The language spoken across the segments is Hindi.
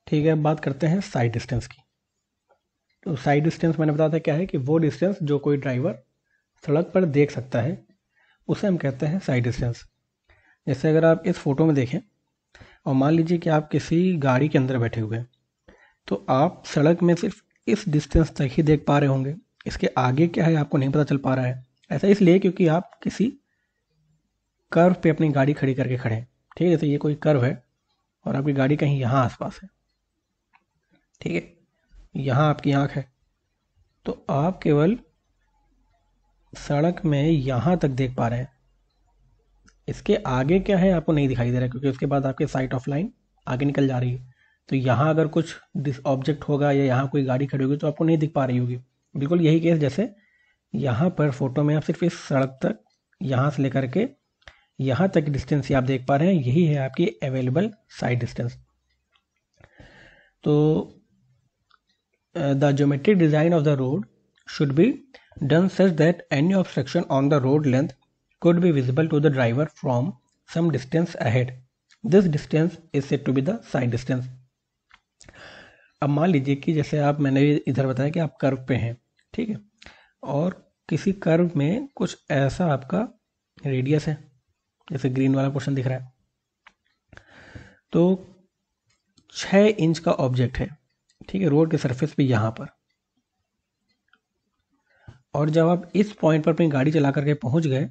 ठीक है, अब बात करते हैं साइड डिस्टेंस की। तो साइड डिस्टेंस मैंने बताया था क्या है कि वो डिस्टेंस जो कोई ड्राइवर सड़क पर देख सकता है उसे हम कहते हैं साइड डिस्टेंस। जैसे अगर आप इस फोटो में देखें और मान लीजिए कि आप किसी गाड़ी के अंदर बैठे हुए हैं, तो आप सड़क में सिर्फ इस डिस्टेंस तक ही देख पा रहे होंगे। इसके आगे क्या है आपको नहीं पता चल पा रहा है। ऐसा इसलिए क्योंकि आप किसी कर्व पे अपनी गाड़ी खड़ी करके खड़े हैं। ठीक है, जैसे ये कोई कर्व है और आपकी गाड़ी कहीं यहाँ आसपास है। ठीक है, यहाँ आपकी आँख है, तो आप केवल सड़क में यहाँ तक देख पा रहे हैं। इसके आगे क्या है आपको नहीं दिखाई दे रहा है, क्योंकि उसके बाद आपके साइट ऑफ लाइन आगे निकल जा रही है। तो यहाँ अगर कुछ ऑब्जेक्ट होगा या यहाँ कोई गाड़ी खड़ी होगी तो आपको नहीं दिख पा रही होगी। बिल्कुल यही केस जैसे यहाँ पर फोटो में आप सिर्फ इस सड़क तक, यहाँ से लेकर के यहाँ तक डिस्टेंस ही आप देख पा रहे हैं, यही है आपकी अवेलेबल साइड डिस्टेंस। तो the geometric design of the road should be done such that any obstruction on the road length could be visible to the driver from some distance ahead. This distance is said to be the side distance. अब मान लीजिए कि जैसे आप, मैंने इधर बताया कि आप कर्व पे हैं, ठीक है, और किसी कर्व में कुछ ऐसा आपका रेडियस है, जैसे ग्रीन वाला पोर्शन दिख रहा है, तो 6 इंच का ऑब्जेक्ट है, ठीक है, रोड के सरफेस पे यहाँ पर। और जब आप इस पॉइंट पर अपनी गाड़ी चला करके पहुंच गए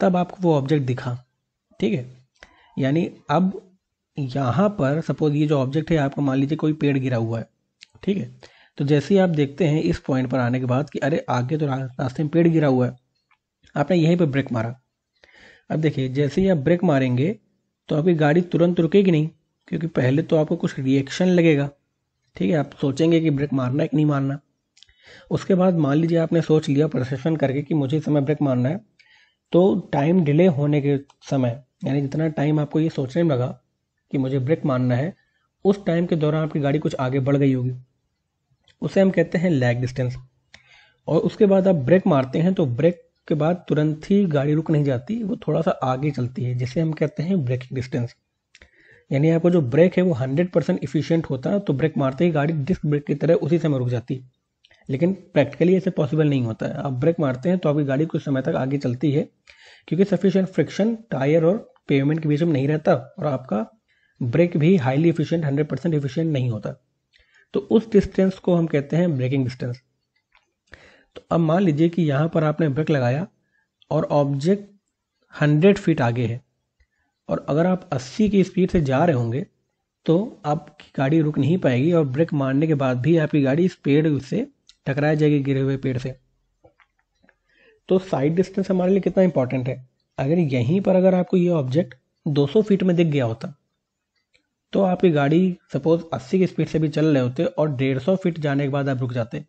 तब आपको वो ऑब्जेक्ट दिखा। ठीक है, यानी अब यहाँ पर सपोज ये जो ऑब्जेक्ट है आपको मान लीजिए कोई पेड़ गिरा हुआ है। ठीक है, तो जैसे ही आप देखते हैं इस पॉइंट पर आने के बाद कि अरे आगे तो रास्ते में पेड़ गिरा हुआ है, आपने यहीं पर ब्रेक मारा। अब देखिए जैसे ही आप ब्रेक मारेंगे तो आपकी गाड़ी तुरंत रुकेगी नहीं, क्योंकि पहले तो आपको कुछ रिएक्शन लगेगा। ठीक है, आप सोचेंगे कि ब्रेक मारना है कि नहीं मारना। उसके बाद मान लीजिए आपने सोच लिया प्रोसेशन करके कि मुझे इस समय ब्रेक मारना है, तो टाइम डिले होने के समय, यानी जितना टाइम आपको ये सोचने में लगा कि मुझे ब्रेक मारना है, उस टाइम के दौरान आपकी गाड़ी कुछ आगे बढ़ गई होगी, उसे हम कहते हैं लैग डिस्टेंस। और उसके बाद आप ब्रेक मारते हैं तो ब्रेक के बाद तुरंत ही गाड़ी रुक नहीं जाती, वो थोड़ा सा आगे चलती है, जिसे हम कहते हैं ब्रेकिंग डिस्टेंस। यानी आपको जो ब्रेक है वो 100% इफिशियंट होता है, तो ब्रेक मारते ही गाड़ी डिस्क ब्रेक की तरह उसी समय रुक जाती है। लेकिन प्रैक्टिकली ऐसे पॉसिबल नहीं होता है। आप ब्रेक मारते हैं तो आपकी गाड़ी कुछ समय तक आगे चलती है, क्योंकि सफिशिएंट फ्रिक्शन टायर और पेवमेंट के बीच में नहीं रहता, और आपका ब्रेक भी हाईली इफिशिएंट 100% इफिशिएंट नहीं होता। तो उस डिस्टेंस को हम कहते हैं ब्रेकिंग डिस्टेंस। तो अब मान लीजिए कि यहाँ पर आपने ब्रेक लगाया और ऑब्जेक्ट 100 फीट आगे है, और अगर आप 80 की स्पीड से जा रहे होंगे तो आपकी गाड़ी रुक नहीं पाएगी, और ब्रेक मारने के बाद भी आपकी गाड़ी इस पेड़ से टकरा जाएगी, गिरे हुए पेड़ से। तो साइड डिस्टेंस हमारे लिए कितना इंपॉर्टेंट है। अगर यहीं पर अगर आपको ये ऑब्जेक्ट 200 फीट में दिख गया होता तो आपकी गाड़ी सपोज 80 की स्पीड से भी चल रहे होते और 150 फीट जाने के बाद आप रुक जाते,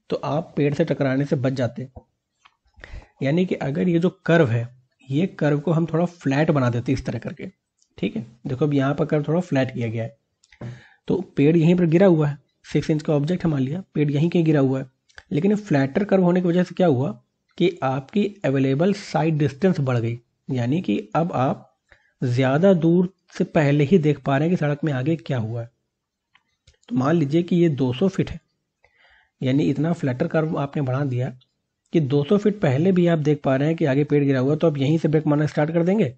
तो आप पेड़ से टकराने से बच जाते। यानी कि अगर ये जो कर्व है, ये कर्व को हम थोड़ा फ्लैट बना देते इस तरह करके। ठीक है, देखो अब यहाँ पर कर्व थोड़ा फ्लैट किया गया है, तो पेड़ यहीं पर गिरा हुआ है, 6 इंच का ऑब्जेक्ट है, मान लिया पेड़ यहीं कहीं गिरा हुआ है, लेकिन फ्लैटर कर्व होने की वजह से क्या हुआ कि आपकी अवेलेबल साइड डिस्टेंस बढ़ गई। यानी कि अब आप ज़्यादा दूर से पहले ही देख पा रहे हैं कि सड़क में आगे क्या हुआ है। तो मान लीजिए कि ये 200 फीट है, यानी इतना फ्लैटर कर्व आपने बढ़ा दिया कि 200 फीट पहले भी आप देख पा रहे हैं कि आगे पेड़ गिरा हुआ है, तो आप यहीं से ब्रेक मारना स्टार्ट कर देंगे,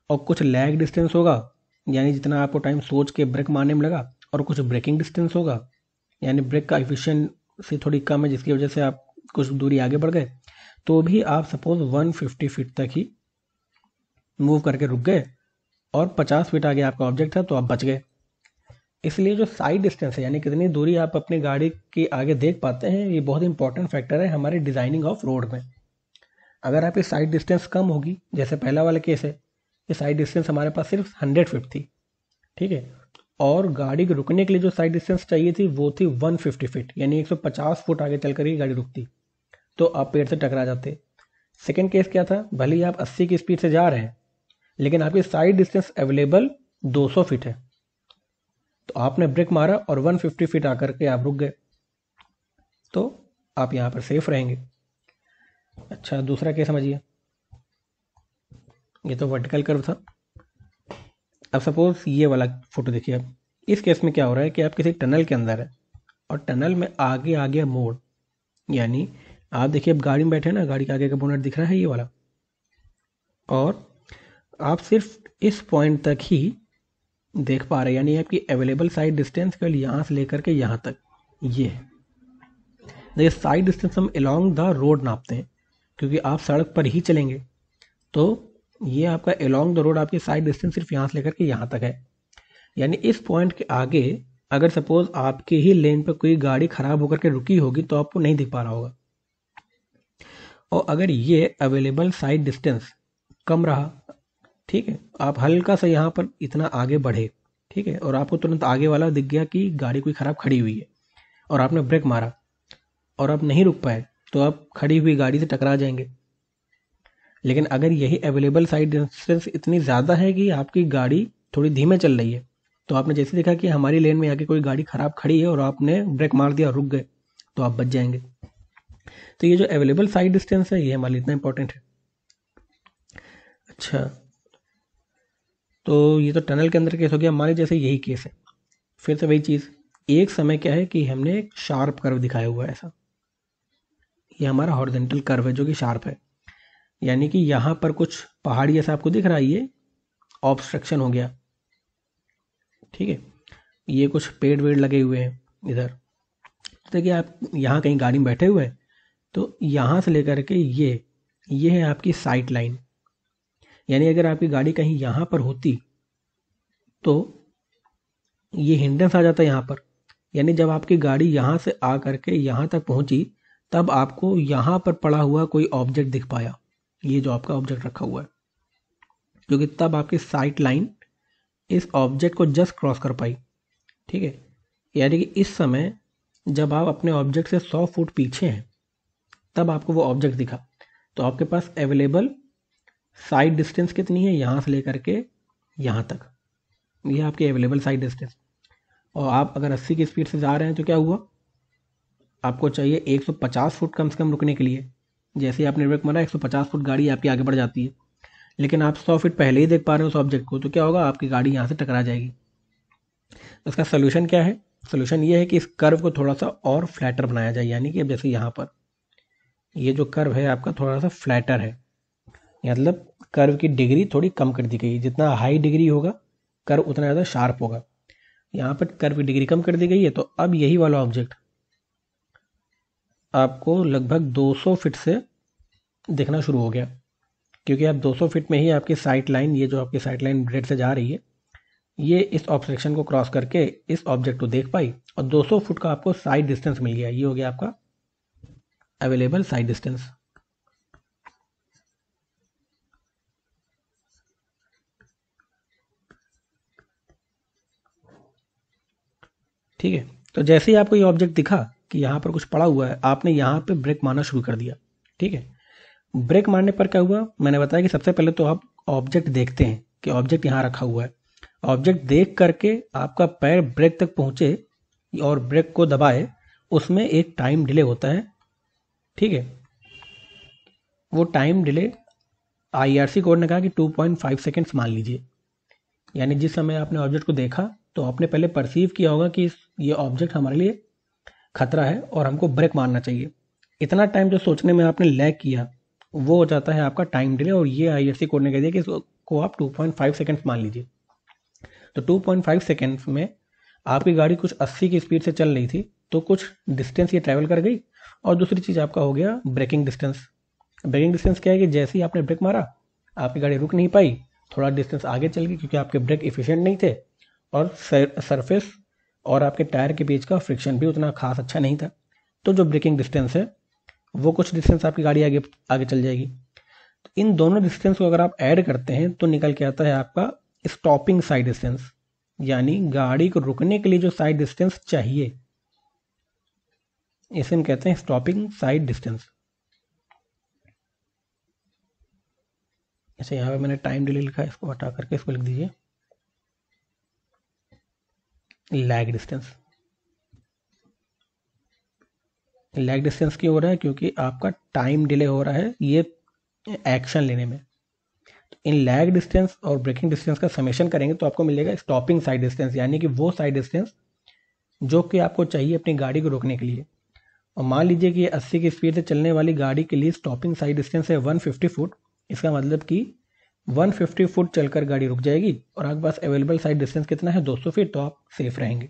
और कुछ लैग डिस्टेंस होगा, यानी जितना आपको टाइम सोच के ब्रेक मारने में लगा, और कुछ ब्रेकिंग डिस्टेंस होगा, यानी ब्रेक का एफिशिएंसी थोड़ी कम है जिसकी वजह से आप कुछ दूरी आगे बढ़ गए, तो भी आप सपोज 150 फीट तक ही मूव करके रुक गए, और 50 फीट आगे आपका ऑब्जेक्ट था तो आप बच गए। इसलिए जो साइड डिस्टेंस है, यानी कितनी दूरी आप अपनी गाड़ी के आगे देख पाते हैं, ये बहुत इंपॉर्टेंट फैक्टर है हमारे डिजाइनिंग ऑफ रोड में। अगर आपकी साइड डिस्टेंस कम होगी, जैसे पहला वाला केस है, ये साइड डिस्टेंस हमारे पास सिर्फ 100 फीट थी, ठीक है, और गाड़ी के रुकने के लिए जो साइड डिस्टेंस चाहिए थी वो थी 150 फीट, यानी 150 फुट आगे चल कर ही गाड़ी रुकती, तो आप पेड़ से टकरा जाते। सेकेंड केस क्या था, भले ही आप 80 की स्पीड से जा रहे हैं, लेकिन आपकी साइड डिस्टेंस अवेलेबल 200 फीट है, तो आपने ब्रेक मारा और 150 फीट आकर के आप रुक गए, तो आप यहाँ पर सेफ रहेंगे। अच्छा, दूसरा केस समझिए। ये तो वर्टिकल कर्व था। अब सपोज ये वाला फोटो देखिए, अब इस केस में क्या हो रहा है कि आप किसी टनल के अंदर है और टनल में आगे आ गया मोड़, यानी आप देखिए अब गाड़ी में बैठे ना, गाड़ी के आगे का बोनट दिख रहा है ये वाला, और आप सिर्फ इस पॉइंट तक ही देख पा रहे हैं, यानी आपकी अवेलेबल साइड डिस्टेंस केवल यहाँ से लेकर के यहाँ तक ये है। देखिए साइड डिस्टेंस हम अलोंग द रोड नापते हैं क्योंकि आप सड़क पर ही चलेंगे, तो ये आपका अलोंग द रोड आपकी साइड डिस्टेंस सिर्फ यहाँ से लेकर के यहाँ तक है। यानी इस पॉइंट के आगे अगर सपोज आपके ही लेन पर कोई गाड़ी खराब होकर के रुकी होगी तो आपको नहीं दिख पा रहा होगा, और अगर ये अवेलेबल साइड डिस्टेंस कम रहा, ठीक है, आप हल्का सा यहाँ पर इतना आगे बढ़े, ठीक है, और आपको तुरंत आगे वाला दिख गया कि गाड़ी कोई खराब खड़ी हुई है और आपने ब्रेक मारा और आप नहीं रुक पाए, तो आप खड़ी हुई गाड़ी से टकरा जाएंगे। लेकिन अगर यही अवेलेबल साइड डिस्टेंस इतनी ज़्यादा है कि आपकी गाड़ी थोड़ी धीमे चल रही है, तो आपने जैसे देखा कि हमारी लेन में आके कोई गाड़ी खराब खड़ी है और आपने ब्रेक मार दिया और रुक गए, तो आप बच जाएंगे। तो ये जो अवेलेबल साइड डिस्टेंस है ये हमारे लिए इतना इंपॉर्टेंट है। अच्छा, तो ये तो टनल के अंदर केस हो गया। मान लीजिए जैसे यही केस है, फिर से वही चीज़, एक समय क्या है कि हमने एक शार्प कर्व दिखाया हुआ है ऐसा, ये हमारा हॉरिजॉन्टल कर्व है जो कि शार्प है, यानी कि यहाँ पर कुछ पहाड़ी जैसा आपको दिख रहा है, ये ऑब्स्ट्रक्शन हो गया, ठीक है, ये कुछ पेड़ वेड़ लगे हुए हैं इधर। देखिए आप यहाँ कहीं गाड़ी में बैठे हुए हैं, तो यहाँ से लेकर के ये है आपकी साइट लाइन, यानी अगर आपकी गाड़ी कहीं यहाँ पर होती तो ये हिंड्रेंस आ जाता है यहाँ पर, यानी जब आपकी गाड़ी यहाँ से आ करके यहाँ तक पहुँची तब आपको यहाँ पर पड़ा हुआ कोई ऑब्जेक्ट दिख पाया, ये जो आपका ऑब्जेक्ट रखा हुआ है, क्योंकि तब आपकी साइट लाइन इस ऑब्जेक्ट को जस्ट क्रॉस कर पाई, ठीक है। यानी कि इस समय जब आप अपने ऑब्जेक्ट से 100 फुट पीछे हैं तब आपको वो ऑब्जेक्ट दिखा, तो आपके पास अवेलेबल साइड डिस्टेंस कितनी है, यहाँ से लेकर के यहाँ तक, ये आपकी अवेलेबल साइड डिस्टेंस। और आप अगर 80 की स्पीड से जा रहे हैं तो क्या हुआ, आपको चाहिए 150 फुट कम से कम रुकने के लिए। जैसे ही आपने ब्रेक मारा 150 फुट गाड़ी आपकी आगे बढ़ जाती है, लेकिन आप 100 फीट पहले ही देख पा रहे हो उस ऑब्जेक्ट को, तो क्या होगा, आपकी गाड़ी यहाँ से टकरा जाएगी। इसका सोल्यूशन क्या है, सोल्यूशन ये है कि इस कर्व को थोड़ा सा और फ्लैटर बनाया जाए, यानी कि अब जैसे यहाँ पर ये जो कर्व है आपका थोड़ा सा फ्लैटर है, मतलब कर्व की डिग्री थोड़ी कम कर दी गई है, जितना हाई डिग्री होगा कर्व उतना ज़्यादा शार्प होगा। यहाँ पर कर्व की डिग्री कम कर दी गई है, तो अब यही वाला ऑब्जेक्ट आपको लगभग 200 फीट से दिखना शुरू हो गया, क्योंकि आप 200 फीट में ही आपकी साइट लाइन, ये जो आपकी साइट लाइन रेड से जा रही है, ये इस ऑब्स्ट्रक्शन को क्रॉस करके इस ऑब्जेक्ट को देख पाई और 200 फुट का आपको साइड डिस्टेंस मिल गया। ये हो गया आपका अवेलेबल साइड डिस्टेंस। ठीक है, तो जैसे ही आपको ये ऑब्जेक्ट दिखा कि यहाँ पर कुछ पड़ा हुआ है, आपने यहाँ पे ब्रेक मारना शुरू कर दिया, ठीक है। ब्रेक मारने पर क्या हुआ, मैंने बताया कि सबसे पहले तो आप ऑब्जेक्ट देखते हैं कि ऑब्जेक्ट यहाँ रखा हुआ है। ऑब्जेक्ट देख करके आपका पैर ब्रेक तक पहुँचे और ब्रेक को दबाए, उसमें एक टाइम डिले होता है, ठीक है। वो टाइम डिले IRC कोड ने कहा कि 2.5 सेकेंड्स मान लीजिए, यानी जिस समय आपने ऑब्जेक्ट को देखा तो आपने पहले परसीव किया होगा कि ये ऑब्जेक्ट हमारे लिए खतरा है और हमको ब्रेक मारना चाहिए। इतना टाइम जो सोचने में आपने लैग किया वो हो जाता है आपका टाइम डिले, और ये IRC कोड ने कह दिया कि इसको आप 2.5 सेकेंड्स मान लीजिए। तो 2.5 सेकेंड्स में आपकी गाड़ी कुछ 80 की स्पीड से चल रही थी, तो कुछ डिस्टेंस ये ट्रैवल कर गई। और दूसरी चीज़ आपका हो गया ब्रेकिंग डिस्टेंस। ब्रेकिंग डिस्टेंस क्या है कि जैसे ही आपने ब्रेक मारा आपकी गाड़ी रुक नहीं पाई, थोड़ा डिस्टेंस आगे चल गई क्योंकि आपके ब्रेक इफिशिएंट नहीं थे, और सरफेस और आपके टायर के बीच का फ्रिक्शन भी उतना खास अच्छा नहीं था। तो जो ब्रेकिंग डिस्टेंस है वो कुछ डिस्टेंस आपकी गाड़ी आगे आगे चल जाएगी। तो इन दोनों डिस्टेंस को अगर आप ऐड करते हैं तो निकल के आता है आपका स्टॉपिंग साइड डिस्टेंस, यानी गाड़ी को रुकने के लिए जो साइड डिस्टेंस चाहिए, इसे हम कहते हैं स्टॉपिंग साइड डिस्टेंस। जैसे यहाँ पे मैंने टाइम डिले लिखा है, इसको हटा करके इसको लिख दीजिए लैग डिस्टेंस। लैग डिस्टेंस क्यों हो रहा है, क्योंकि आपका टाइम डिले हो रहा है ये एक्शन लेने में। इन लैग डिस्टेंस और ब्रेकिंग डिस्टेंस का समेशन करेंगे तो आपको मिलेगा स्टॉपिंग साइड डिस्टेंस, यानी कि वो साइड डिस्टेंस जो कि आपको चाहिए अपनी गाड़ी को रोकने के लिए। और मान लीजिए कि 80 की स्पीड से चलने वाली गाड़ी के लिए स्टॉपिंग साइड डिस्टेंस है 150 फुट। इसका मतलब कि 150 फुट चलकर गाड़ी रुक जाएगी और आपके पास अवेलेबल साइड डिस्टेंस कितना है 200 फीट, तो आप सेफ रहेंगे।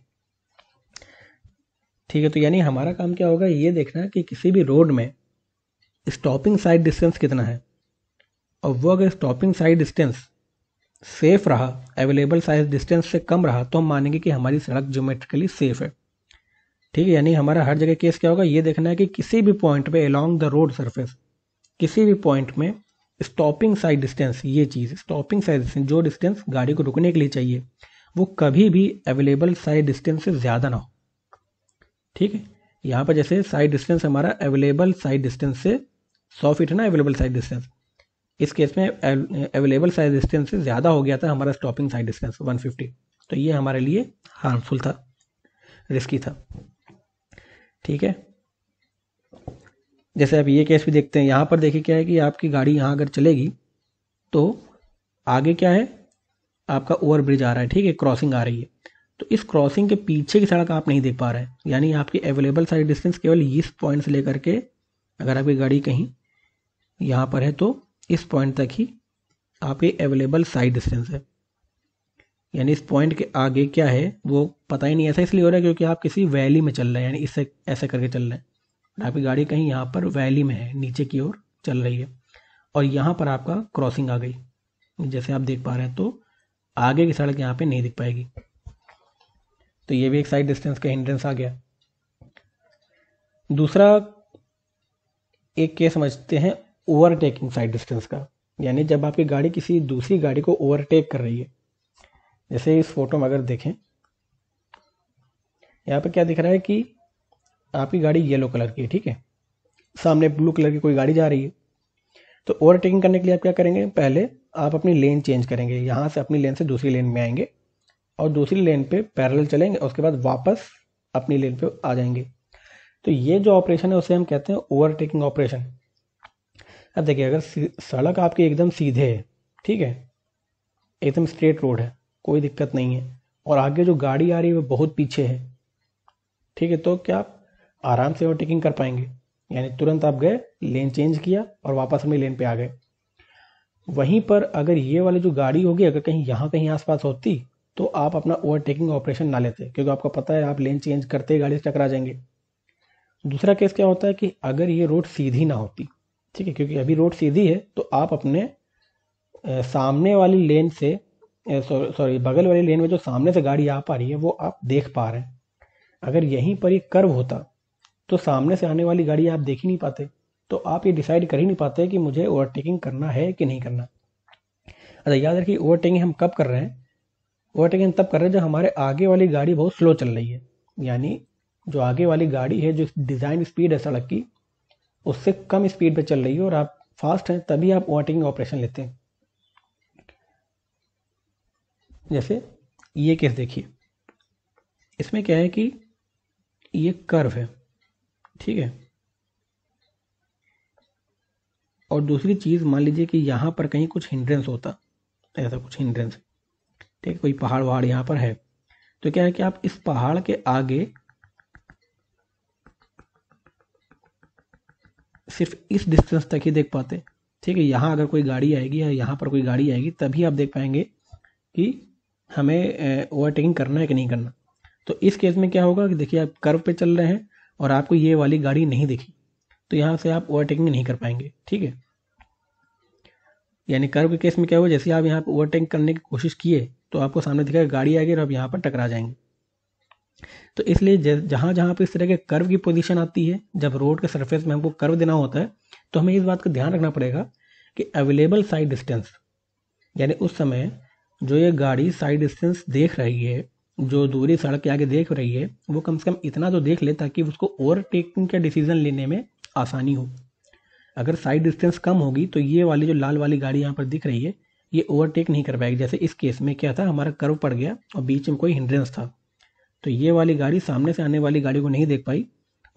ठीक है, तो यानी हमारा काम क्या होगा, ये देखना कि किसी भी रोड में स्टॉपिंग साइड डिस्टेंस कितना है, और वो अगर स्टॉपिंग साइड डिस्टेंस सेफ रहा, अवेलेबल साइड डिस्टेंस से कम रहा, तो हम मानेंगे कि हमारी सड़क ज्योमेट्रिकली सेफ है। ठीक है, यानी हमारा हर जगह केस क्या होगा, ये देखना है कि किसी भी पॉइंट पे अलोंग द रोड सरफेस, किसी भी पॉइंट में स्टॉपिंग साइड डिस्टेंस, ये चीज़ स्टॉपिंग साइड डिस्टेंस, जो डिस्टेंस गाड़ी को रुकने के लिए चाहिए, वो कभी भी अवेलेबल साइड डिस्टेंस से ज़्यादा ना हो। ठीक है, यहाँ पर जैसे साइड डिस्टेंस हमारा अवेलेबल साइड डिस्टेंस से 100 फीट है ना, अवेलेबल साइड डिस्टेंस। इस केस में अवेलेबल साइड डिस्टेंस से ज़्यादा हो गया था हमारा स्टॉपिंग साइड डिस्टेंस 150, तो ये हमारे लिए हार्मफुल था, रिस्की था। ठीक है, जैसे आप ये केस भी देखते हैं, यहाँ पर देखिए क्या है कि आपकी गाड़ी यहाँ अगर चलेगी तो आगे क्या है, आपका ओवर ब्रिज आ रहा है, ठीक है, क्रॉसिंग आ रही है, तो इस क्रॉसिंग के पीछे की सड़क आप नहीं देख पा रहे हैं, यानी आपकी अवेलेबल साइड डिस्टेंस केवल इस पॉइंट से लेकर के, अगर आपकी गाड़ी कहीं यहाँ पर है तो इस पॉइंट तक ही आपकी अवेलेबल साइड डिस्टेंस है, यानी इस पॉइंट के आगे क्या है वो पता ही नहीं। ऐसा इसलिए हो रहा है क्योंकि आप किसी वैली में चल रहे हैं, यानी इससे ऐसे करके चल रहे हैं, आपकी गाड़ी कहीं यहाँ पर वैली में है, नीचे की ओर चल रही है, और यहाँ पर आपका क्रॉसिंग आ गई, जैसे आप देख पा रहे हैं, तो आगे की सड़क यहाँ पे नहीं दिख पाएगी, तो ये भी एक साइड डिस्टेंस का हिंड्रेंस आ गया। दूसरा एक केस समझते हैं ओवरटेकिंग साइड डिस्टेंस का, यानी जब आपकी गाड़ी किसी दूसरी गाड़ी को ओवरटेक कर रही है। जैसे इस फोटो में अगर देखें, यहाँ पे क्या दिख रहा है कि आपकी गाड़ी येलो कलर की है, ठीक है, सामने ब्लू कलर की कोई गाड़ी जा रही है, तो ओवरटेकिंग करने के लिए आप क्या करेंगे, पहले आप अपनी लेन चेंज करेंगे, यहाँ से अपनी लेन से दूसरी लेन में आएंगे और दूसरी लेन पे पैरेलल चलेंगे, उसके बाद वापस अपनी लेन पे आ जाएंगे। तो ये जो ऑपरेशन है उसे हम कहते हैं ओवरटेकिंग ऑपरेशन। अब देखिए, अगर सड़क आपकी एकदम सीधे है, ठीक है, एकदम स्ट्रेट रोड है, कोई दिक्कत नहीं है, और आगे जो गाड़ी आ रही है वो बहुत पीछे है, ठीक है, तो क्या आप आराम से ओवरटेकिंग कर पाएंगे, यानी तुरंत आप गए, लेन चेंज किया और वापस अपनी लेन पे आ गए। वहीं पर अगर ये वाली जो गाड़ी होगी, अगर कहीं यहाँ कहीं आसपास होती तो आप अपना ओवरटेकिंग ऑपरेशन ना लेते, क्योंकि आपको पता है आप लेन चेंज करते ही गाड़ी से टकरा जाएंगे। दूसरा केस क्या होता है कि अगर ये रोड सीधी ना होती, ठीक है, क्योंकि अभी रोड सीधी है, तो आप अपने सामने वाली लेन से, सॉरी बगल वाली लेन में जो सामने से गाड़ी आ पा रही है वो आप देख पा रहे हैं। अगर यहीं पर एक कर्व होता तो सामने से आने वाली गाड़ी आप देख ही नहीं पाते, तो आप ये डिसाइड कर ही नहीं पाते कि मुझे ओवरटेकिंग करना है कि नहीं करना। अच्छा, याद रखिए ओवरटेकिंग हम कब कर रहे हैं, ओवरटेकिंग तब कर रहे हैं जब हमारे आगे वाली गाड़ी बहुत स्लो चल रही है, यानी जो आगे वाली गाड़ी है, जो डिज़ाइन स्पीड है सड़क की उससे कम स्पीड पे चल रही है और आप फास्ट हैं, तभी आप ओवरटेकिंग ऑपरेशन लेते हैं। जैसे ये केस देखिए, इसमें क्या है कि ये कर्व है, ठीक है, और दूसरी चीज़ मान लीजिए कि यहाँ पर कहीं कुछ हिंड्रेंस होता, ऐसा कुछ हिंड्रेंस, ठीक है, कोई पहाड़ वहाड़ यहाँ पर है, तो क्या है कि आप इस पहाड़ के आगे सिर्फ इस डिस्टेंस तक ही देख पाते, ठीक है, यहाँ अगर कोई गाड़ी आएगी या यहाँ पर कोई गाड़ी आएगी तभी आप देख पाएंगे कि हमें ओवरटेकिंग करना है कि नहीं करना। तो इस केस में क्या होगा कि देखिए आप कर्व पे चल रहे हैं और आपको ये वाली गाड़ी नहीं दिखी, तो यहाँ से आप ओवरटेकिंग नहीं कर पाएंगे, ठीक है, यानी कर्व के केस में क्या होगा, जैसे आप यहाँ पर ओवरटेक करने की कोशिश किए तो आपको सामने दिखेगा गाड़ी आएगी और आप यहाँ पर टकरा जाएंगे। तो इसलिए जहाँ जहाँ पर इस तरह के कर्व की पोजीशन आती है, जब रोड के सरफेस में हमको कर्व देना होता है, तो हमें इस बात का ध्यान रखना पड़ेगा कि अवेलेबल साइड डिस्टेंस, यानी उस समय जो ये गाड़ी साइड डिस्टेंस देख रही है, जो दूरी सड़क के आगे देख रही है, वो कम से कम इतना तो देख ले ताकि उसको ओवरटेकिंग का डिसीजन लेने में आसानी हो। अगर साइड डिस्टेंस कम होगी तो ये वाली जो लाल वाली गाड़ी यहाँ पर दिख रही है ये ओवरटेक नहीं कर पाएगी। जैसे इस केस में क्या था, हमारा कर्व पड़ गया और बीच में कोई हिंड्रेंस था, तो ये वाली गाड़ी सामने से आने वाली गाड़ी को नहीं देख पाई,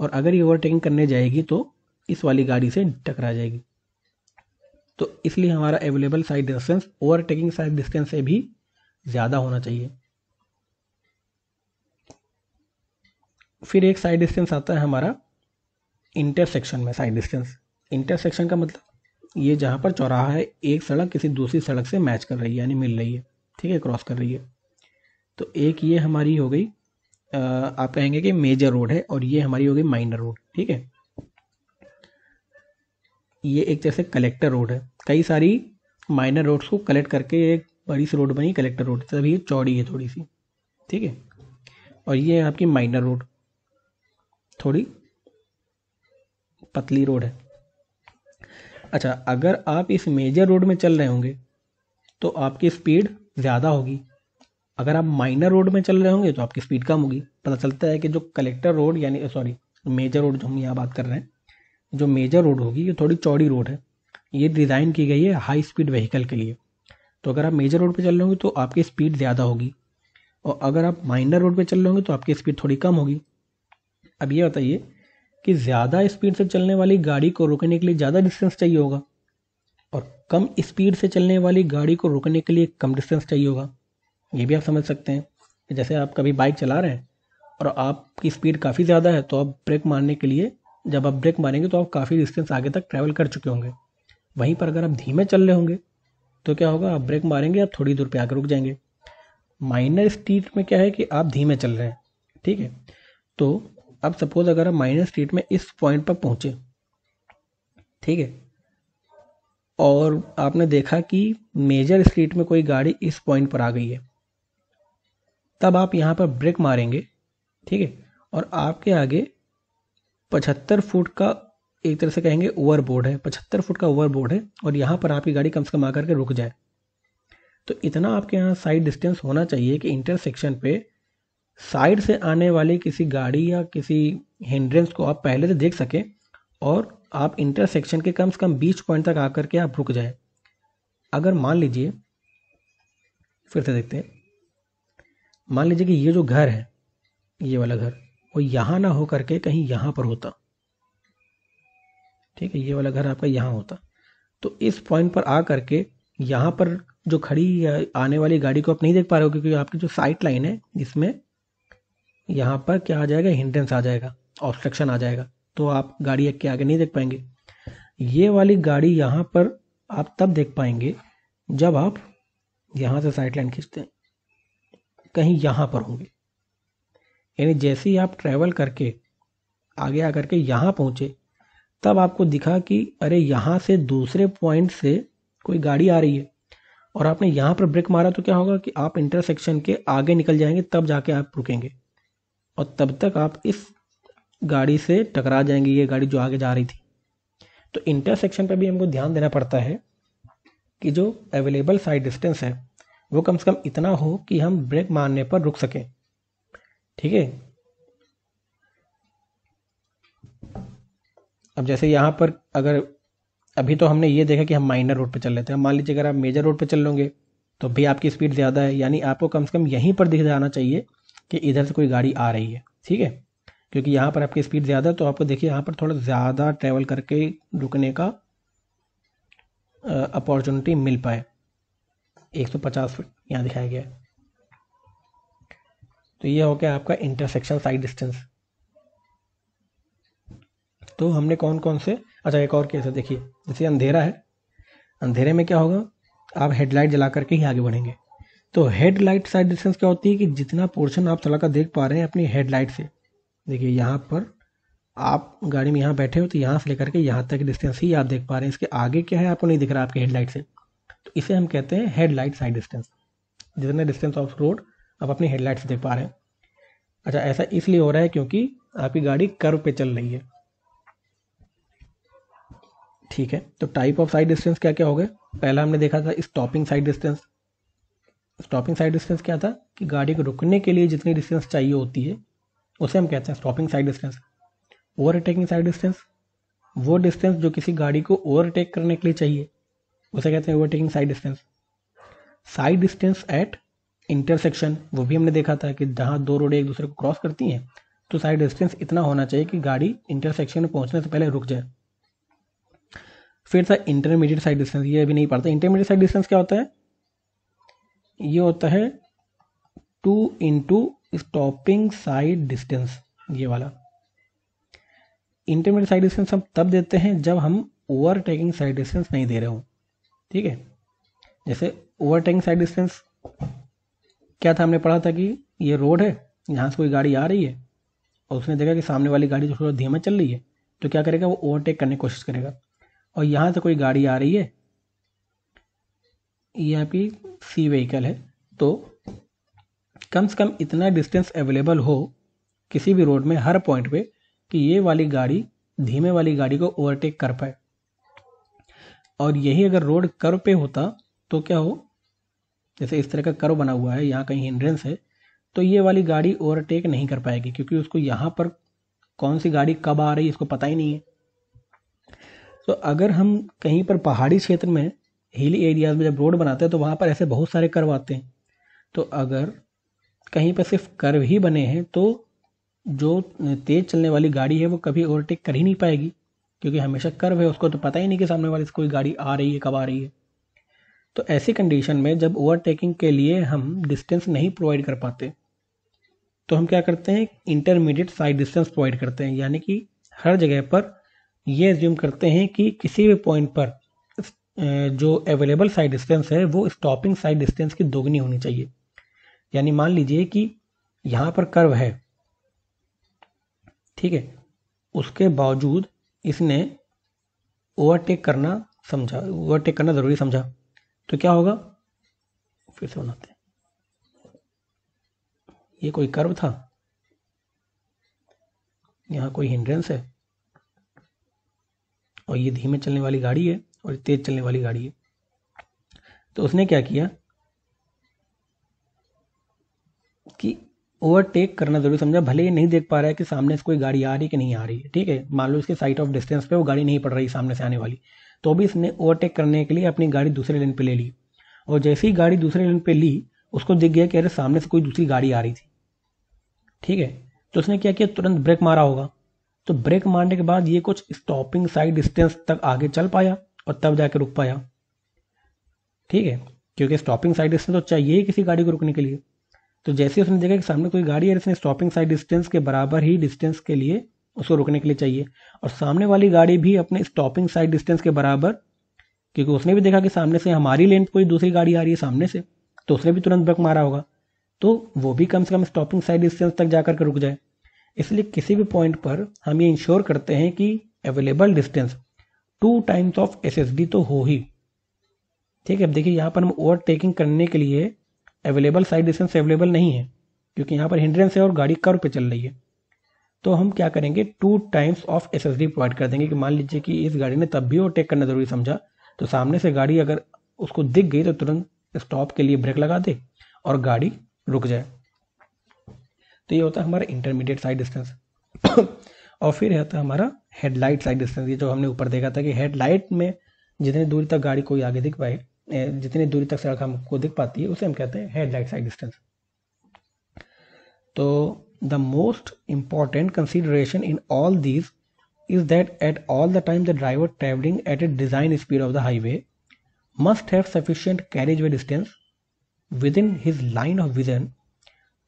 और अगर ये ओवरटेकिंग करने जाएगी तो इस वाली गाड़ी से टकरा जाएगी। तो इसलिए हमारा available side distance overtaking sight distance से भी ज़्यादा होना चाहिए। फिर एक साइड डिस्टेंस आता है हमारा इंटरसेक्शन में। साइड डिस्टेंस, इंटरसेक्शन का मतलब ये जहाँ पर चौराहा है, एक सड़क किसी दूसरी सड़क से मैच कर रही है, यानी मिल रही है, ठीक है, क्रॉस कर रही है। तो एक ये हमारी हो गई, आप कहेंगे कि मेजर रोड है, और ये हमारी हो गई माइनर रोड, ठीक है। ये एक जैसे कलेक्टर रोड है, कई सारी माइनर रोड्स को कलेक्ट करके एक बड़ी सी रोड बनी कलेक्टर रोड, तभी ये चौड़ी है थोड़ी सी, ठीक है। और ये है आपकी माइनर रोड, थोड़ी पतली रोड है। अच्छा, अगर आप इस मेजर रोड में चल रहे होंगे तो आपकी स्पीड ज़्यादा होगी, अगर आप माइनर रोड में चल रहे होंगे तो आपकी स्पीड कम होगी। पता चलता है कि जो कलेक्टर रोड यानी सॉरी मेजर रोड जो हम यहाँ बात कर रहे हैं, जो मेजर रोड होगी ये थोड़ी चौड़ी रोड है, ये डिज़ाइन की गई है हाई स्पीड व्हीकल के लिए। तो अगर आप मेजर रोड पे चल रहे होंगे तो आपकी स्पीड ज़्यादा होगी, और अगर आप माइनर रोड पे चल रहे होंगे तो आपकी स्पीड थोड़ी कम होगी। अब ये बताइए कि ज़्यादा स्पीड से चलने वाली गाड़ी को रोकने के लिए ज़्यादा डिस्टेंस चाहिए होगा, और कम स्पीड से चलने वाली गाड़ी को रोकने के लिए कम डिस्टेंस चाहिए होगा। ये भी आप समझ सकते हैं। जैसे आप कभी बाइक चला रहे हैं और आपकी स्पीड काफ़ी ज़्यादा है, तो आप ब्रेक मारने के लिए जब आप ब्रेक मारेंगे तो आप काफ़ी डिस्टेंस आगे तक ट्रैवल कर चुके होंगे। वहीं पर अगर आप धीमे चल रहे होंगे तो क्या होगा, आप ब्रेक मारेंगे, आप थोड़ी दूर पे आकर रुक जाएंगे। माइनर स्ट्रीट में क्या है कि आप धीमे चल रहे हैं, ठीक है। तो अब सपोज अगर आप माइनर स्ट्रीट में इस पॉइंट पर पहुंचे, ठीक है, और आपने देखा कि मेजर स्ट्रीट में कोई गाड़ी इस पॉइंट पर आ गई है, तब आप यहाँ पर ब्रेक मारेंगे, ठीक है, और आपके आगे 75 फुट का एक तरह से कहेंगे ओवरबोर्ड है, 75 फुट का ओवरबोर्ड है, और यहाँ पर आपकी गाड़ी कम से कम आकर के रुक जाए। तो इतना आपके यहाँ साइड डिस्टेंस होना चाहिए कि इंटरसेक्शन पे साइड से आने वाली किसी गाड़ी या किसी हिंड्रेंस को आप पहले से देख सकें, और आप इंटरसेक्शन के कम से कम बीच पॉइंट तक आकर के आप रुक जाए। अगर मान लीजिए, फिर से देखते हैं, मान लीजिए कि ये जो घर है, ये वाला घर, वो यहाँ ना हो करके कहीं यहाँ पर होता, ठीक है, ये वाला घर आपका यहाँ होता, तो इस पॉइंट पर आ करके यहाँ पर जो खड़ी आने वाली गाड़ी को आप नहीं देख पा रहे हो, क्योंकि आपकी जो साइट लाइन है इसमें यहाँ पर क्या आ जाएगा, हिंड्रेंस आ जाएगा, ऑब्स्ट्रक्शन आ जाएगा, तो आप गाड़ी के आगे नहीं देख पाएंगे। ये वाली गाड़ी यहाँ पर आप तब देख पाएंगे जब आप यहाँ से साइड लाइन खींचते हैं, कहीं यहाँ पर होंगे, यानी जैसे ही आप ट्रैवल करके आगे आकर के यहाँ पहुँचे, तब आपको दिखा कि अरे यहाँ से दूसरे पॉइंट से कोई गाड़ी आ रही है, और आपने यहाँ पर ब्रेक मारा, तो क्या होगा कि आप इंटरसेक्शन के आगे निकल जाएंगे, तब जाके आप रुकेंगे, और तब तक आप इस गाड़ी से टकरा जाएंगे, ये गाड़ी जो आगे जा रही थी। तो इंटरसेक्शन पर भी हमको ध्यान देना पड़ता है कि जो अवेलेबल साइड डिस्टेंस है वो कम से कम इतना हो कि हम ब्रेक मारने पर रुक सकें, ठीक है। अब जैसे यहाँ पर अगर अभी तो हमने ये देखा कि हम माइनर रोड पे चल रहे थे, मान लीजिए अगर आप मेजर रोड पे चल लोगे तो भी आपकी स्पीड ज़्यादा है, यानी आपको कम से कम यहीं पर दिख जाना चाहिए कि इधर से कोई गाड़ी आ रही है, ठीक है, क्योंकि यहाँ पर आपकी स्पीड ज़्यादा है, तो आपको देखिए यहाँ पर थोड़ा ज़्यादा ट्रैवल करके रुकने का अपॉर्चुनिटी मिल पाए। 150 फीट यहाँ दिखाया गया है। तो ये हो गया आपका इंटरसेक्शन साइड डिस्टेंस। तो हमने कौन कौन से, अच्छा एक और केस है, देखिए जैसे अंधेरा है, अंधेरे में क्या होगा, आप हेडलाइट जला करके ही आगे बढ़ेंगे। तो हेडलाइट साइड डिस्टेंस क्या होती है कि जितना पोर्शन आप चला कर देख पा रहे हैं अपनी हेडलाइट से, देखिए यहाँ पर आप गाड़ी में यहाँ बैठे हो तो यहाँ से लेकर के यहाँ तक डिस्टेंस ही आप देख पा रहे हैं, इसके आगे क्या है आपको नहीं दिख रहा आपके हेडलाइट से, तो इसे हम कहते हैं हेडलाइट साइड डिस्टेंस, जितना डिस्टेंस ऑफ रोड आप अपनी हेडलाइट से देख पा रहे हैं। अच्छा, ऐसा इसलिए हो रहा है क्योंकि आपकी गाड़ी कर्व पे चल रही है, ठीक है। तो टाइप ऑफ साइड डिस्टेंस क्या क्या हो गए, पहला हमने देखा था stopping sight distance. Stopping sight distance क्या था कि गाड़ी को रुकने के लिए जितनी डिस्टेंस चाहिए होती है उसे हम कहते हैं stopping sight distance. Overtaking sight distance, वो डिस्टेंस जो किसी गाड़ी को ओवरटेक करने के लिए चाहिए उसे कहते हैं overtaking sight distance. Sight distance at intersection, वो भी हमने देखा था कि जहाँ दो रोड एक दूसरे को क्रॉस करती हैं तो साइड डिस्टेंस इतना होना चाहिए कि गाड़ी इंटरसेक्शन में पहुंचने से पहले रुक जाए। फिर था इंटरमीडिएट साइड डिस्टेंस, ये अभी नहीं पढ़ता। इंटरमीडिएट साइड डिस्टेंस क्या होता है? ये होता है 2 इंटू स्टॉपिंग साइड डिस्टेंस, ये वाला। इंटरमीडिएट साइड डिस्टेंस हम तब देते हैं जब हम ओवरटेकिंग साइड डिस्टेंस नहीं दे रहे हो, ठीक है। जैसे ओवरटेकिंग साइड डिस्टेंस क्या था, हमने पढ़ा था कि ये रोड है, यहाँ से कोई गाड़ी आ रही है और उसने देखा कि सामने वाली गाड़ी जो थोड़ा धीमा चल रही है, तो क्या करेगा, वो ओवरटेक करने की कोशिश करेगा। और यहाँ से कोई गाड़ी आ रही है, ये आपकी सी व्हीकल है, तो कम से कम इतना डिस्टेंस अवेलेबल हो किसी भी रोड में हर पॉइंट पे कि ये वाली गाड़ी धीमे वाली गाड़ी को ओवरटेक कर पाए। और यही अगर रोड कर्व पे होता तो क्या हो, जैसे इस तरह का कर्व बना हुआ है, यहाँ कहीं हिंड्रेंस है, तो ये वाली गाड़ी ओवरटेक नहीं कर पाएगी, क्योंकि उसको यहाँ पर कौन सी गाड़ी कब आ रही है इसको पता ही नहीं है। तो अगर हम कहीं पर पहाड़ी क्षेत्र में, हिली एरियाज में जब रोड बनाते हैं तो वहाँ पर ऐसे बहुत सारे कर्व आते हैं। तो अगर कहीं पर सिर्फ कर्व ही बने हैं तो जो तेज चलने वाली गाड़ी है वो कभी ओवरटेक कर ही नहीं पाएगी, क्योंकि हमेशा कर्व है, उसको तो पता ही नहीं कि सामने वाले से कोई गाड़ी आ रही है, कब आ रही है। तो ऐसी कंडीशन में जब ओवरटेकिंग के लिए हम डिस्टेंस नहीं प्रोवाइड कर पाते तो हम क्या करते हैं, इंटरमीडिएट साइड डिस्टेंस प्रोवाइड करते हैं। यानी कि हर जगह पर ये एज्यूम करते हैं कि किसी भी पॉइंट पर जो अवेलेबल साइड डिस्टेंस है वो स्टॉपिंग साइड डिस्टेंस की दोगुनी होनी चाहिए। यानी मान लीजिए कि यहाँ पर कर्व है, ठीक है, उसके बावजूद इसने ओवरटेक करना ज़रूरी समझा, तो क्या होगा, फिर से बनाते हैं। ये कोई कर्व था, यहाँ कोई हिंड्रेंस है और ये धीमे चलने वाली गाड़ी है और तेज चलने वाली गाड़ी है। तो उसने क्या किया कि ओवरटेक करना जरूरी समझा, भले ये नहीं देख पा रहा है कि सामने से कोई गाड़ी आ रही है कि नहीं आ रही है, ठीक है। मान लो इसके साइट ऑफ डिस्टेंस पे वो गाड़ी नहीं पड़ रही सामने से आने वाली, तो भी इसने ओवरटेक करने के लिए अपनी गाड़ी दूसरे लेन पे ले ली। और जैसे ही गाड़ी दूसरे लेन पे ली, उसको दिख गया कि अरे सामने से कोई दूसरी गाड़ी आ रही थी, ठीक है। तो उसने क्या किया, तुरंत ब्रेक मारा होगा। तो ब्रेक मारने के बाद ये कुछ स्टॉपिंग साइड डिस्टेंस तक आगे चल पाया और तब जाके रुक पाया, ठीक है, क्योंकि स्टॉपिंग साइड डिस्टेंस तो चाहिए ही किसी गाड़ी को रुकने के लिए। तो जैसे उसने देखा कि सामने कोई गाड़ी है, इसने स्टॉपिंग साइड डिस्टेंस के बराबर ही डिस्टेंस के लिए उसको रुकने के लिए चाहिए, और सामने वाली गाड़ी भी अपने स्टॉपिंग साइड डिस्टेंस के बराबर, क्योंकि उसने भी देखा कि सामने से हमारी लेन कोई दूसरी गाड़ी आ रही है सामने से, तो उसने भी तुरंत ब्रेक मारा होगा, तो वो भी कम से कम स्टॉपिंग साइड डिस्टेंस तक जाकर के रुक जाए। इसलिए किसी भी पॉइंट पर हम ये इंश्योर करते हैं कि available distance 2 times of SSD तो हो ही, ठीक है। अब देखिए यहाँ पर हम ओवरटेकिंग करने के लिए अवेलेबल साइड डिस्टेंस अवेलेबल नहीं है, क्योंकि यहाँ पर हिंड्रेंस है और गाड़ी कर्व पे चल रही है। तो हम क्या करेंगे, 2 टाइम्स ऑफ एसएसडी प्रोवाइड कर देंगे कि मान लीजिए कि इस गाड़ी ने तब भी ओवरटेक करना जरूरी समझा, तो सामने से गाड़ी अगर उसको दिख गई तो तुरंत स्टॉप के लिए ब्रेक लगा दे और गाड़ी रुक जाए। तो ये होता है हमारा इंटरमीडिएट साइड डिस्टेंस। और फिर आता है हमारा हेडलाइट साइड डिस्टेंस। ये जो हमने ऊपर देखा था कि हेडलाइट में जितनी दूरी तक गाड़ी कोई आगे दिख पाए, जितनी दूरी तक सड़क हमको दिख पाती है, उसे हम कहते हैं हेडलाइट साइड डिस्टेंस। तो the most important consideration in all these is that at all the time the driver traveling at a design speed of the highway must have sufficient carriageway distance within his line of vision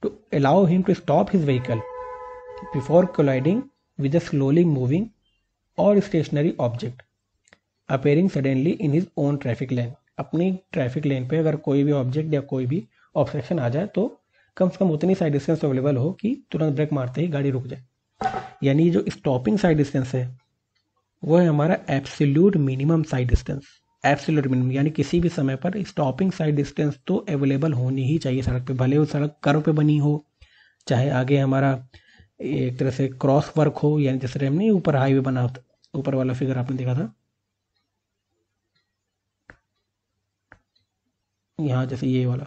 to allow him to stop his vehicle before colliding with a slowly moving or stationary object appearing suddenly in his own traffic lane। अपनी ट्रैफिक लेन पे अगर कोई भी ऑब्जेक्ट या कोई भी ऑब्स्ट्रक्शन आ जाए तो कम से कम उतनी साइड डिस्टेंस अवेलेबल हो कि तुरंत ब्रेक मारते ही गाड़ी रुक जाए। यानी जो स्टॉपिंग साइड डिस्टेंस है वो है हमारा absolute minimum sight distance. Absolute minimum यानी किसी भी समय पर स्टॉपिंग साइड डिस्टेंस तो अवेलेबल होनी ही चाहिए सड़क पे, भले वो सड़क कर्व पे बनी हो, चाहे आगे हमारा एक तरह से क्रॉस वर्क हो, यानी जैसे हमने ऊपर हाईवे बना, ऊपर वाला फिगर आपने देखा था, यहाँ जैसे ये वाला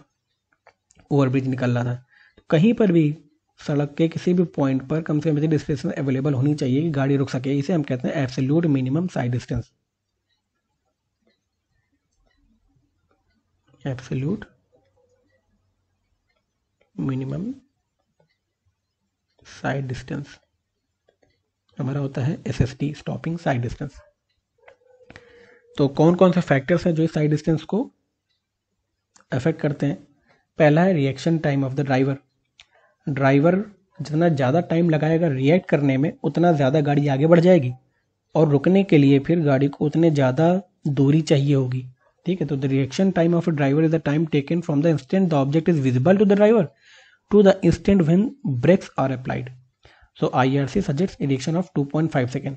ओवरब्रिज निकल रहा था, तो कहीं पर भी सड़क के किसी भी पॉइंट पर कम से कम इतनी डिस्टेंस अवेलेबल होनी चाहिए कि गाड़ी रुक सके। इसे हम कहते हैं absolute minimum sight distance. Absolute minimum sight distance हमारा होता है एसएसटी, स्टॉपिंग साइड डिस्टेंस। तो कौन कौन से फैक्टर्स हैं जो इस साइड डिस्टेंस को अफेक्ट करते हैं? पहला है reaction time of the driver. Driver जितना ज़्यादा टाइम लगाएगा रिएक्ट करने में, उतना ज़्यादा गाड़ी आगे बढ़ जाएगी, और रुकने के लिए फिर गाड़ी को उतने ज़्यादा दूरी चाहिए होगी। ठीक है, तो the reaction time of a driver is the time taken from the instant the object is visible to the driver to the instant when brakes are applied. So IRC suggest reaction of 2.5 second.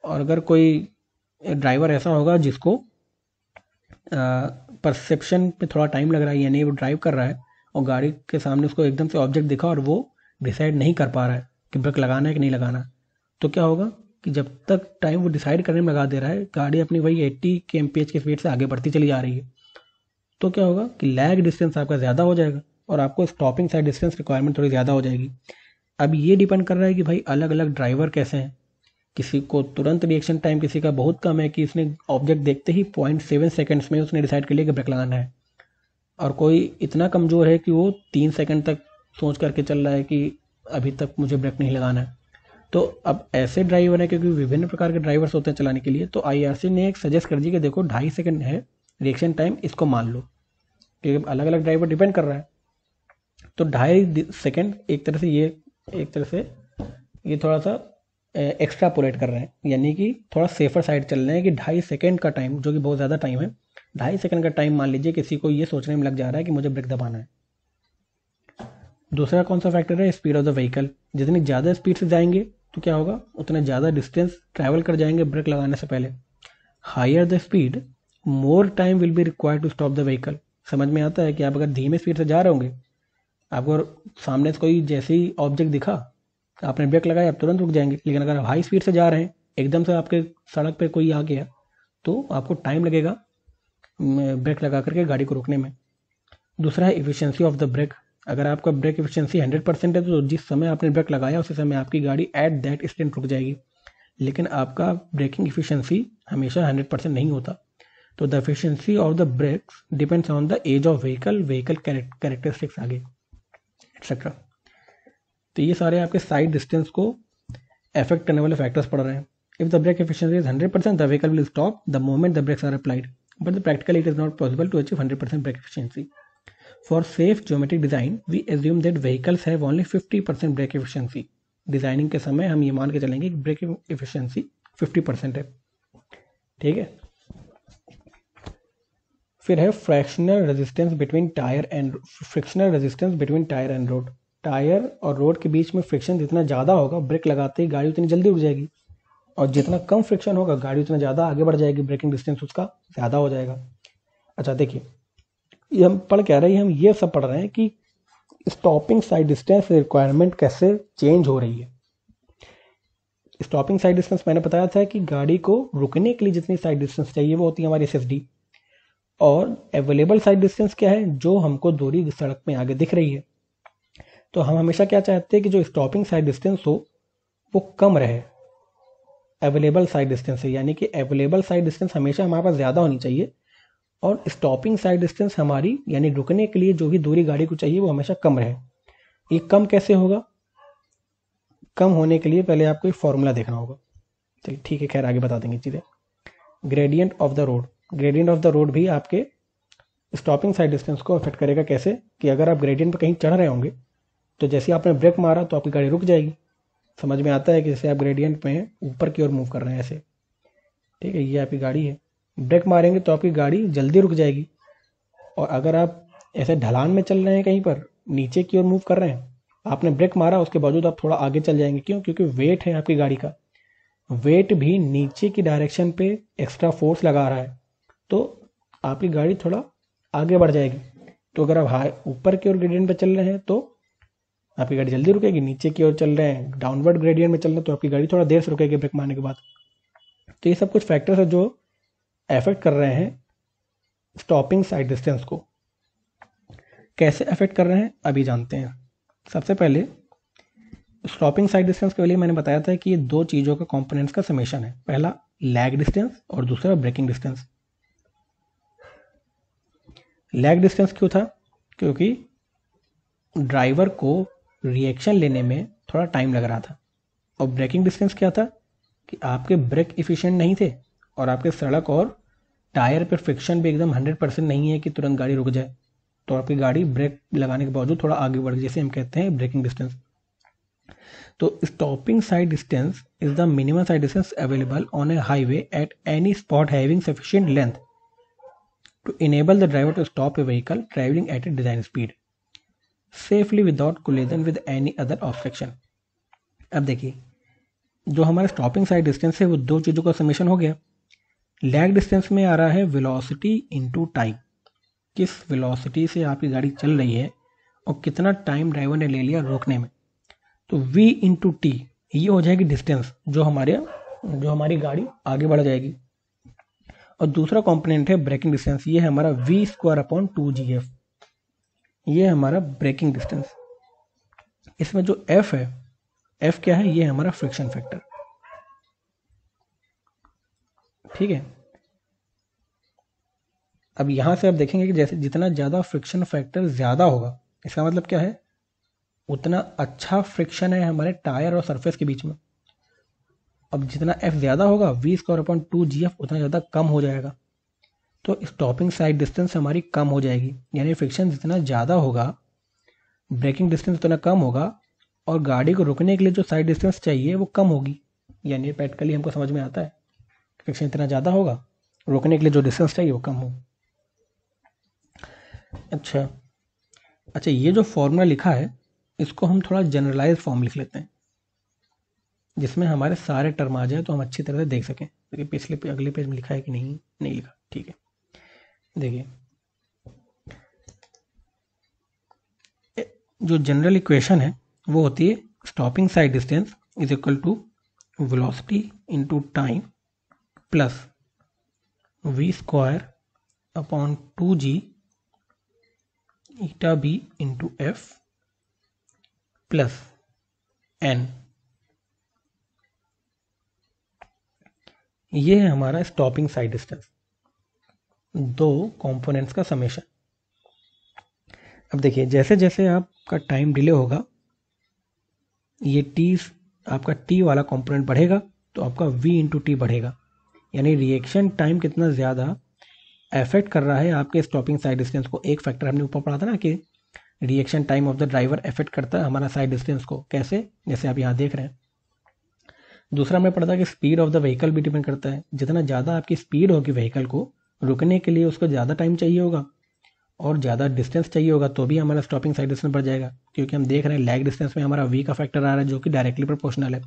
और अगर कोई ड्राइवर ऐसा होगा जिसको परसेप्शन पे थोड़ा टाइम लग रहा है, यानी वो ड्राइव कर रहा है और गाड़ी के सामने उसको एकदम से ऑब्जेक्ट दिखा और वो डिसाइड नहीं कर पा रहा है कि ब्रेक लगाना है कि नहीं लगाना, तो क्या होगा कि जब तक टाइम वो डिसाइड करने में लगा दे रहा है, गाड़ी अपनी वही 80 kmph की स्पीड से आगे बढ़ती चली जा रही है। तो क्या होगा कि लैग डिस्टेंस आपका ज़्यादा हो जाएगा और आपको स्टॉपिंग साइड डिस्टेंस रिक्वायरमेंट थोड़ी ज़्यादा हो जाएगी। अब ये डिपेंड कर रहा है कि भाई अलग अलग ड्राइवर कैसे हैं। किसी को तुरंत रिएक्शन टाइम किसी का बहुत कम है कि उसने ऑब्जेक्ट देखते ही 0.7 सेकेंड्स में उसने डिसाइड कर लिया कि ब्रेक लगाना है, और कोई इतना कमज़ोर है कि वो 3 सेकेंड तक सोच करके चल रहा है कि अभी तक मुझे ब्रेक नहीं लगाना है। तो अब ऐसे ड्राइवर हैं, क्योंकि विभिन्न प्रकार के ड्राइवर्स होते हैं चलाने के लिए, तो IRC ने एक सजेस्ट कर दी कि देखो 2.5 सेकेंड है रिएक्शन टाइम, इसको मान लो, क्योंकि अलग अलग ड्राइवर डिपेंड कर रहा है। तो 2.5 सेकेंड एक तरह से ये थोड़ा सा एक्स्ट्रापोलेट कर रहे हैं, यानी कि थोड़ा सेफर साइड चल रहे हैं कि 2.5 सेकेंड का टाइम, जो कि बहुत ज़्यादा टाइम है, 2.5 सेकेंड का टाइम मान लीजिए किसी को ये सोचने में लग जा रहा है कि मुझे ब्रेक दबाना है। दूसरा कौन सा फैक्टर है? Speed of the vehicle. जितनी ज़्यादा स्पीड से जाएंगे तो क्या होगा, उतना ज़्यादा डिस्टेंस ट्रैवल कर जाएंगे ब्रेक लगाने से पहले। Higher the speed more time will be required to stop the vehicle. समझ में आता है कि आप अगर धीमे स्पीड से जा रहे होंगे, आपको सामने से कोई जैसे ही ऑब्जेक्ट दिखा, आपने ब्रेक लगाया, आप तुरंत रुक जाएंगे। लेकिन अगर आप हाई स्पीड से जा रहे हैं, एकदम से आपके सड़क पे कोई आ गया, तो आपको टाइम लगेगा ब्रेक लगा करके गाड़ी को रोकने में। दूसरा है इफिशियंसी ऑफ द ब्रेक। अगर आपका ब्रेक इफिशियंसी 100% है, तो जिस समय आपने ब्रेक लगाया उसी समय आपकी गाड़ी एट दैट इंस्टेंट रुक जाएगी। लेकिन आपका ब्रेकिंग इफिशियंसी हमेशा 100% नहीं होता। तो the efficiency of the brakes depends on the age of vehicle characteristics आगे एक्सेट्रा। तो ये सारे आपके साइड डिस्टेंस को अफेक्ट करने वाले फैक्टर्स पड़ रहे हैं। If the brake efficiency is 100%, the vehicle will stop the moment the brakes are applied, but practically it is not possible to achieve 100% brake efficiency. For safe geometric design, we assume that vehicles have only 50% brake efficiency. Designing के समय हम ये मान के चलेंगे कि ब्रेक एफिशिएंसी 50% है। ठीक है, फिर है fractional resistance between tyre and road. Tyre और रोड के बीच में फ्रिक्शन जितना ज़्यादा होगा, ब्रेक लगाते ही गाड़ी उतनी जल्दी रुक जाएगी, और जितना कम फ्रिक्शन होगा गाड़ी उतना ज़्यादा आगे बढ़ जाएगी, ब्रेकिंग डिस्टेंस उसका ज़्यादा हो जाएगा। अच्छा देखिए, ये हम पढ़ क्या रहे हैं, हम ये सब पढ़ रहे हैं कि स्टॉपिंग साइड डिस्टेंस रिक्वायरमेंट कैसे चेंज हो रही है। स्टॉपिंग साइड डिस्टेंस मैंने बताया था कि गाड़ी को रुकने के लिए जितनी साइड डिस्टेंस चाहिए वो होती है हमारी SSD, और अवेलेबल साइड डिस्टेंस क्या है, जो हमको दूरी सड़क में आगे दिख रही है। तो हम हमेशा क्या चाहते हैं कि जो स्टॉपिंग साइड डिस्टेंस हो वो कम रहे अवेलेबल साइड डिस्टेंस है, यानी कि अवेलेबल साइड डिस्टेंस हमेशा हमारे पास ज़्यादा होनी चाहिए, और स्टॉपिंग साइड डिस्टेंस हमारी यानी रुकने के लिए जो भी दूरी गाड़ी को चाहिए वो हमेशा कम रहे। ये कम कैसे होगा? कम होने के लिए पहले आपको एक फॉर्मूला देखना होगा। चलिए ठीक है, खैर आगे बता देंगे चीज़ें। Gradient of the road. Gradient of the road भी आपके स्टॉपिंग साइड डिस्टेंस को अफेक्ट करेगा। कैसे कि अगर आप ग्रेडियंट पर कहीं चढ़ रहे होंगे तो जैसे आपने ब्रेक मारा तो आपकी गाड़ी रुक जाएगी। समझ में आता है कि जैसे आप ग्रेडियंट में ऊपर की ओर मूव कर रहे हैं ऐसे, ठीक है, ये आपकी गाड़ी है, ब्रेक मारेंगे तो आपकी गाड़ी जल्दी रुक जाएगी। और अगर आप ऐसे ढलान में चल रहे हैं, कहीं पर नीचे की ओर मूव कर रहे हैं, आपने ब्रेक मारा उसके बावजूद आप थोड़ा आगे चल जाएंगे। क्यों? क्योंकि वेट है आपकी गाड़ी का, वेट भी नीचे की डायरेक्शन पे एक्स्ट्रा फोर्स लगा रहा है, तो आपकी गाड़ी थोड़ा आगे बढ़ जाएगी। तो अगर आप ऊपर की ओर ग्रेडियंट पे चल रहे हैं तो आपकी गाड़ी जल्दी रुकेगी, नीचे की ओर चल रहे हैं डाउनवर्ड ग्रेडियंट में चल रहे हैं तो आपकी गाड़ी थोड़ा देर से रुकेगी ब्रेक मारने के बाद। तो ये सब कुछ फैक्टर्स है जो अफेक्ट कर रहे हैं स्टॉपिंग साइड डिस्टेंस को। कैसे अफेक्ट कर रहे हैं अभी जानते हैं। सबसे पहले स्टॉपिंग साइड डिस्टेंस के लिए मैंने बताया था कि ये दो चीज़ों का कंपोनेंट्स का समेशन है, पहला लैग डिस्टेंस और दूसरा ब्रेकिंग डिस्टेंस। लैग डिस्टेंस क्यों था? क्योंकि ड्राइवर को रिएक्शन लेने में थोड़ा टाइम लग रहा था। और ब्रेकिंग डिस्टेंस क्या था कि आपके ब्रेक इफिशिएंट नहीं थे और आपके सड़क और टायर पे फ्रिक्शन भी एकदम 100% नहीं है कि तुरंत गाड़ी रुक जाए, तो आपकी गाड़ी ब्रेक लगाने के बावजूद थोड़ा आगे बढ़ गई, जैसे हम कहते हैं ब्रेकिंग डिस्टेंस। तो stopping sight distance is the minimum sight distance available on a highway at any spot having sufficient length to enable the driver to stop a vehicle travelling at a design speed safely without collision with any other obstruction. अब देखिए, जो हमारा स्टॉपिंग साइड डिस्टेंस है वो दो चीज़ों का समेशन हो गया। लैग डिस्टेंस में आ रहा है वेलोसिटी इनटू टाइम, किस वेलोसिटी से आपकी गाड़ी चल रही है और कितना टाइम ड्राइवर ने ले लिया रोकने में। तो v इंटू टी ये हो जाएगी डिस्टेंस जो हमारी गाड़ी आगे बढ़ जाएगी। और दूसरा कंपोनेंट है ब्रेकिंग डिस्टेंस, ये है हमारा v स्क्वायर अपॉन 2gf, ये है हमारा ब्रेकिंग डिस्टेंस। इसमें जो f है, f क्या है, ये है हमारा फ्रिक्शन फैक्टर। ठीक है, अब यहां से आप देखेंगे कि जैसे जितना ज़्यादा फ्रिक्शन फैक्टर ज़्यादा होगा, इसका मतलब क्या है, उतना अच्छा फ्रिक्शन है हमारे टायर और सरफेस के बीच में। अब जितना f ज़्यादा होगा, v स्क्वायर अपॉन 2gf उतना ज़्यादा कम हो जाएगा, तो स्टॉपिंग साइड डिस्टेंस हमारी कम हो जाएगी। यानी फ्रिक्शन जितना ज़्यादा होगा, ब्रेकिंग डिस्टेंस उतना कम होगा, और गाड़ी को रुकने के लिए जो साइड डिस्टेंस चाहिए वो कम होगी। यानी प्रैक्टिकली हमको समझ में आता है, फ्रिक्शन इतना ज़्यादा होगा, रोकने के लिए जो डिस्टेंस चाहिए वो कम हो। अच्छा, ये जो फॉर्मूला लिखा है इसको हम थोड़ा जनरलाइज फॉर्म लिख लेते हैं, जिसमें हमारे सारे टर्म आ जाए तो हम अच्छी तरह से देख सकें। देखिए पिछले अगले पेज में लिखा है कि नहीं लिखा। ठीक है, देखिए जो जनरल इक्वेशन है वो होती है stopping sight distance is equal to velocity into time plus v square upon 2g eta b into F plus n। ये है हमारा स्टॉपिंग साइड डिस्टेंस, दो कंपोनेंट्स का समेशन। अब देखिए, जैसे जैसे आपका टाइम डिले होगा, ये आपका t वाला कंपोनेंट बढ़ेगा तो आपका v इंटू टी बढ़ेगा। यानी रिएक्शन टाइम कितना ज़्यादा अफेक्ट कर रहा है आपके स्टॉपिंग साइड डिस्टेंस को। एक फैक्टर हमने ऊपर पढ़ा था ना कि reaction time of the driver affect करता है हमारा साइड डिस्टेंस को, कैसे, जैसे आप यहाँ देख रहे हैं। दूसरा हमने पढ़ा था कि स्पीड ऑफ द व्हीकल भी डिपेंड करता है। जितना ज़्यादा आपकी स्पीड होगी व्हीकल को, रुकने के लिए उसको ज़्यादा टाइम चाहिए होगा और ज़्यादा डिस्टेंस चाहिए होगा, तो भी हमारा स्टॉपिंग साइड डिस्टेंस बढ़ जाएगा। क्योंकि हम देख रहे हैं लैग डिस्टेंस में हमारा v का फैक्टर आ रहा है जो कि डायरेक्टली प्रोपोर्शनल है,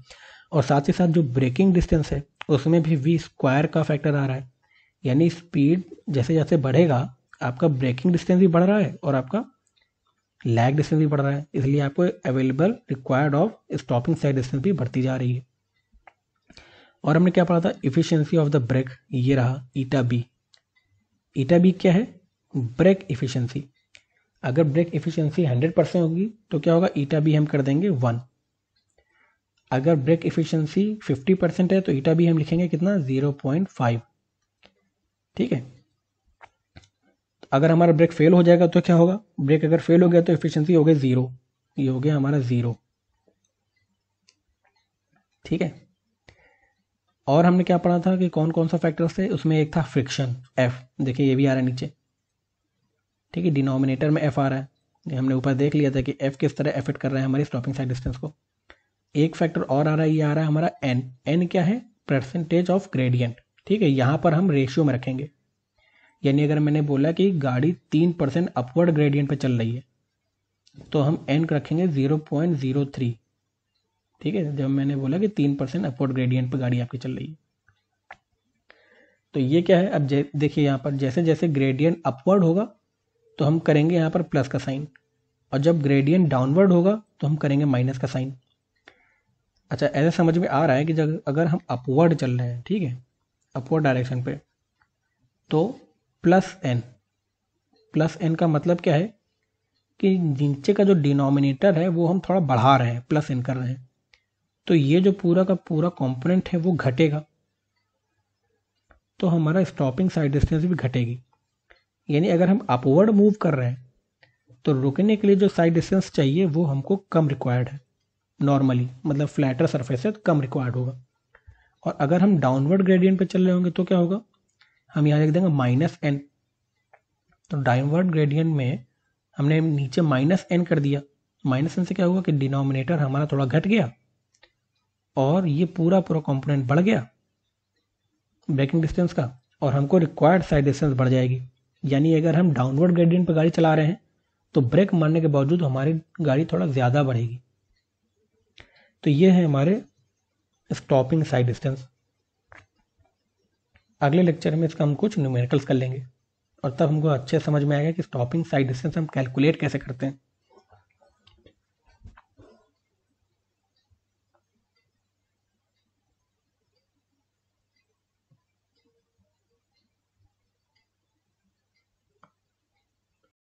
और साथ ही साथ जो ब्रेकिंग डिस्टेंस है उसमें भी v स्क्वायर का फैक्टर आ रहा है। यानी स्पीड जैसे जैसे बढ़ेगा आपका ब्रेकिंग डिस्टेंस भी बढ़ रहा है और आपका लैग डिस्टेंस भी बढ़ रहा है, इसलिए आपको available required of stopping sight distance भी बढ़ती जा रही है। और हमने क्या पढ़ा था, इफिशियंसी ऑफ द ब्रेक, ये रहा ईटा बी। ईटा बी क्या है, ब्रेक इफिशियंसी। अगर ब्रेक इफिशियंसी 100% होगी तो क्या होगा, ईटा बी हम कर देंगे 1। अगर ब्रेक इफिशियंसी 50% है तो ईटा बी हम लिखेंगे कितना, 0.5। ठीक है, अगर हमारा ब्रेक फेल हो जाएगा तो क्या होगा, ब्रेक अगर फेल हो गया तो इफिशियंसी हो गई 0, ये हो गया हमारा 0। ठीक है, और हमने क्या पढ़ा था कि कौन कौन सा फैक्टर्स थे, उसमें एक था फ्रिक्शन F, देखिए ये भी आ रहा है नीचे। ठीक है, डिनोमिनेटर में F आ रहा है, ये हमने ऊपर देख लिया था कि F किस तरह एफेक्ट कर रहा है हमारी स्टॉपिंग साइड डिस्टेंस को। एक फैक्टर और आ रहा है, ये आ रहा है हमारा N क्या है, परसेंटेज ऑफ ग्रेडियंट। ठीक है, यहाँ पर हम रेशियो में रखेंगे। यानी अगर मैंने बोला कि गाड़ी 3% अपवर्ड ग्रेडियंट पे चल रही है तो हम n रखेंगे 0.03। ठीक है, जब मैंने बोला कि 3% अपवर्ड ग्रेडियंट पे गाड़ी आपकी चल रही है, तो ये क्या है, अब देखिए यहाँ पर जैसे जैसे ग्रेडियंट अपवर्ड होगा तो हम करेंगे यहाँ पर प्लस का साइन, और जब ग्रेडियंट डाउनवर्ड होगा तो हम करेंगे माइनस का साइन। अच्छा, ऐसा समझ में आ रहा है कि जब अगर हम अपवर्ड चल रहे हैं, ठीक है, अपवर्ड डायरेक्शन पे, तो प्लस एन का मतलब क्या है कि नीचे का जो डिनोमिनेटर है वो हम थोड़ा बढ़ा रहे हैं, प्लस एन कर रहे हैं, तो ये जो पूरा का पूरा कंपोनेंट है वो घटेगा, तो हमारा स्टॉपिंग साइड डिस्टेंस भी घटेगी। यानी अगर हम अपवर्ड मूव कर रहे हैं तो रुकने के लिए जो साइड डिस्टेंस चाहिए वो हमको कम रिक्वायर्ड है नॉर्मली, मतलब फ्लैटर सरफेस है तो कम रिक्वायर्ड होगा। और अगर हम डाउनवर्ड ग्रेडियंट पे चल रहे होंगे तो क्या होगा, हम यहाँ लिख देंगे -n। तो डाउनवर्ड ग्रेडियंट में हमने नीचे -n कर दिया। -n से क्या हुआ कि डिनोमिनेटर हमारा थोड़ा घट गया और ये पूरा कंपोनेंट बढ़ गया ब्रेकिंग डिस्टेंस का, और हमको रिक्वायर्ड साइड डिस्टेंस बढ़ जाएगी। यानी अगर हम डाउनवर्ड ग्रेडियंट पर गाड़ी चला रहे हैं तो ब्रेक मारने के बावजूद हमारी गाड़ी थोड़ा ज़्यादा बढ़ेगी। तो ये है हमारे स्टॉपिंग साइड डिस्टेंस। अगले लेक्चर में इसका हम कुछ न्यूमेरिकल्स कर लेंगे और तब हमको अच्छे समझ में आएगा कि स्टॉपिंग साइड डिस्टेंस हम कैलकुलेट कैसे करते हैं।